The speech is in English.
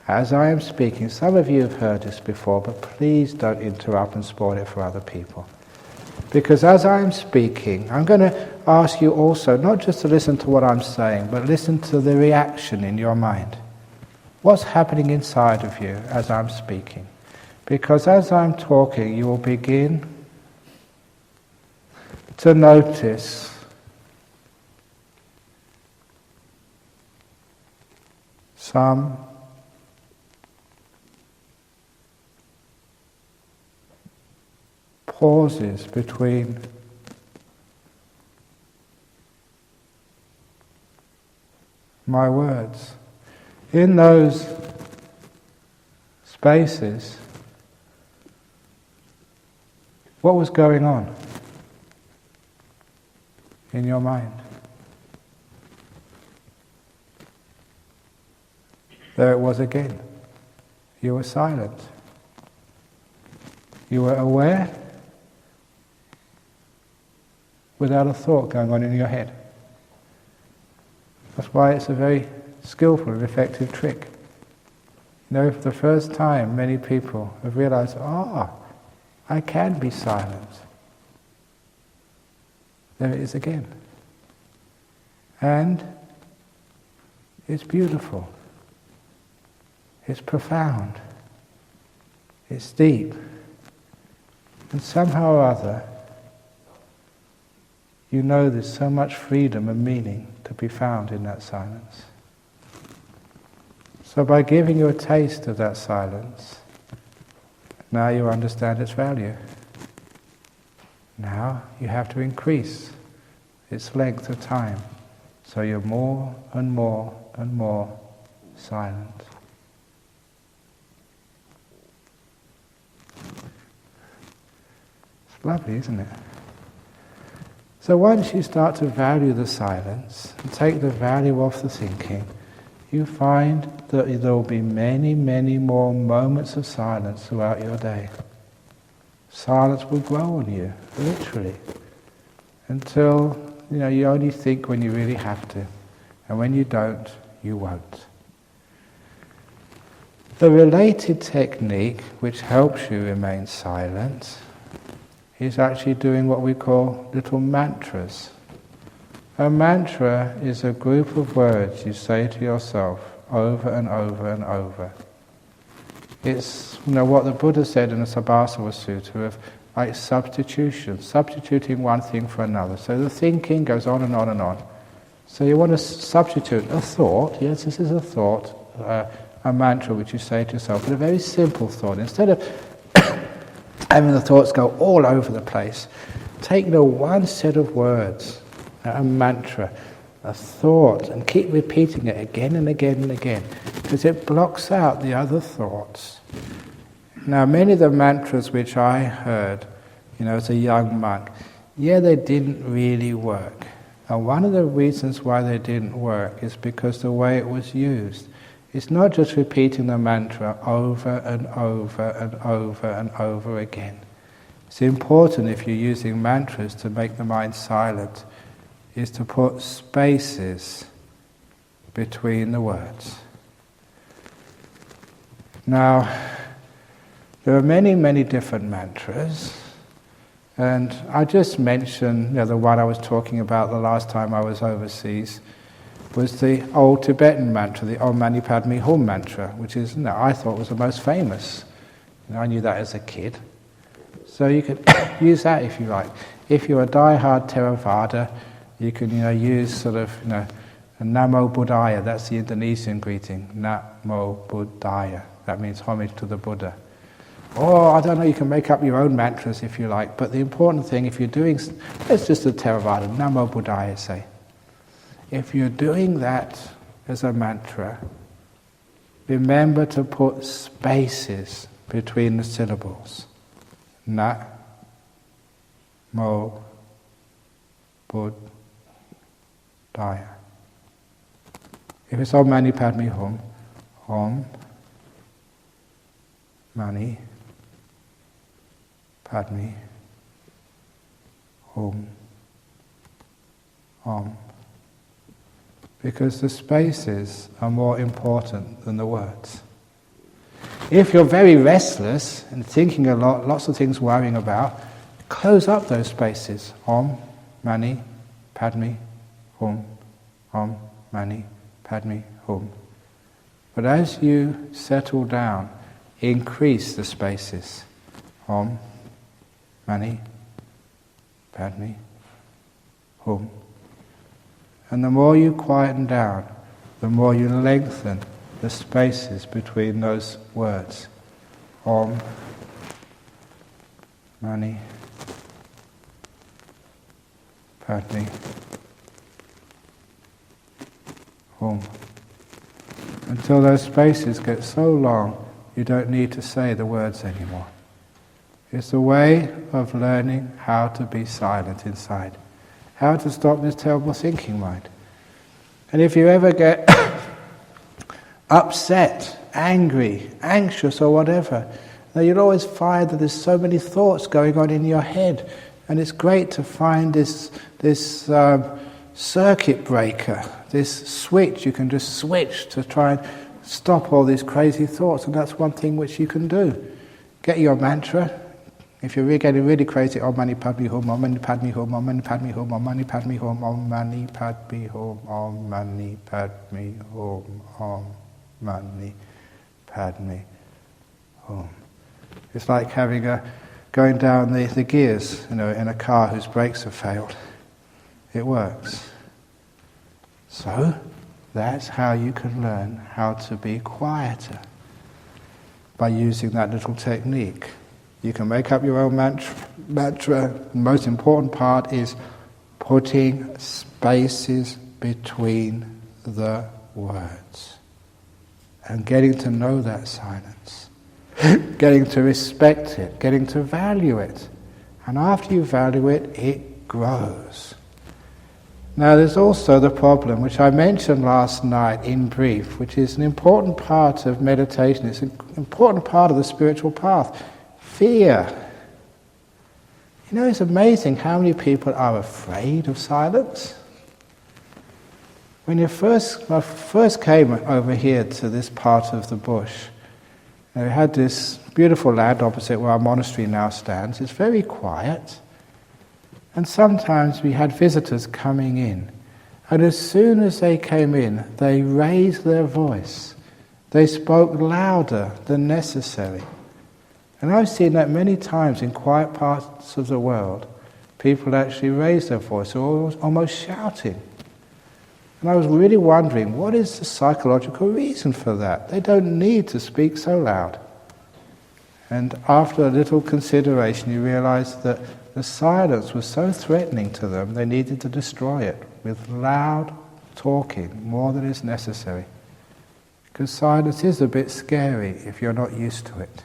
As I am speaking, some of you have heard this before, but please don't interrupt and spoil it for other people. Because as I am speaking, I'm going to ask you also not just to listen to what I'm saying, but listen to the reaction in your mind. What's happening inside of you as I'm speaking? Because as I'm talking, you will begin to notice some pauses between my words. In those spaces, what was going on in your mind? There it was again. You were silent. You were aware without a thought going on in your head. That's why it's a very skillful and effective trick. You know, for the first time, many people have realized, I can be silent. There it is again. And it's beautiful. It's profound. It's deep. And somehow or other, you know there's so much freedom and meaning to be found in that silence. So by giving you a taste of that silence, now you understand its value. Now you have to increase its length of time, so you're more and more and more silent. It's lovely, isn't it? So once you start to value the silence and take the value off the thinking, you find that there will be many, many more moments of silence throughout your day. Silence will grow on you, literally, until you only think when you really have to, and when you don't, you won't. The related technique which helps you remain silent is actually doing what we call little mantras. A mantra is a group of words you say to yourself over and over and over. It's what the Buddha said in the Sabbasava Sutta of like substituting one thing for another. So the thinking goes on and on and on. So you want to substitute a thought, yes, this is a thought, a mantra which you say to yourself, but a very simple thought. Instead of having the thoughts go all over the place, take one set of words, a mantra, a thought, and keep repeating it again and again and again, because it blocks out the other thoughts. Now, many of the mantras which I heard, as a young monk, they didn't really work. And one of the reasons why they didn't work is because the way it was used. It's not just repeating the mantra over and over and over and over again. It's important if you're using mantras to make the mind silent, is to put spaces between the words. Now, there are many, many different mantras, and I just mentioned the one I was talking about the last time I was overseas, was the old Tibetan mantra, the Om Mani Padme Hum mantra, which is, I thought was the most famous. I knew that as a kid. So you could use that if you like. If you're a die-hard Theravada, you can use sort of, a Namo Buddhaya, that's the Indonesian greeting, Namo Buddhaya. That means homage to the Buddha. Or, I don't know, you can make up your own mantras if you like, but the important thing, if you're doing, it's just a Theravada, Namo Buddhaya, say. If you're doing that as a mantra, remember to put spaces between the syllables. Na, mo, bud, daya. If it's Om Mani Padme Hum, Om, Mani, Padme, Hum, Om. Because the spaces are more important than the words. If you're very restless and thinking a lot, lots of things worrying about, close up those spaces. Om, Mani, Padme, Hum. Om, Mani, Padme, Hum. But as you settle down, increase the spaces. Om, Mani, Padme, Hum. And the more you quieten down, the more you lengthen the spaces between those words. Om, Mani, Padme, Hum. Until those spaces get so long, you don't need to say the words anymore. It's a way of learning how to be silent inside, how to stop this terrible thinking mind. And if you ever get upset, angry, anxious or whatever, now you'll always find that there's so many thoughts going on in your head, and it's great to find this circuit breaker, this switch. You can just switch to try and stop all these crazy thoughts, and that's one thing which you can do. Get your mantra. If you're getting really crazy, Om Mani Padme Hum, Om Mani Padme Hum, Om Mani Padme Hum, Om Mani Padme Hum, Om Mani Padme Hum, Om Mani Padme Hum, Om Mani Padme Hum. It's like going down the gears, in a car whose brakes have failed. It works. So, that's how you can learn how to be quieter, by using that little technique. You can make up your own mantra. The most important part is putting spaces between the words and getting to know that silence, getting to respect it, getting to value it. And after you value it, it grows. Now there's also the problem, which I mentioned last night in brief, which is an important part of meditation. It's an important part of the spiritual path. Fear. It's amazing how many people are afraid of silence. When I first came over here to this part of the bush, we had this beautiful land opposite where our monastery now stands. It's very quiet. And sometimes we had visitors coming in. And as soon as they came in, they raised their voice. They spoke louder than necessary. And I've seen that many times in quiet parts of the world. People actually raise their voice, or almost shouting. And I was really wondering, what is the psychological reason for that? They don't need to speak so loud. And after a little consideration, you realize that the silence was so threatening to them, they needed to destroy it with loud talking, more than is necessary. Because silence is a bit scary if you're not used to it.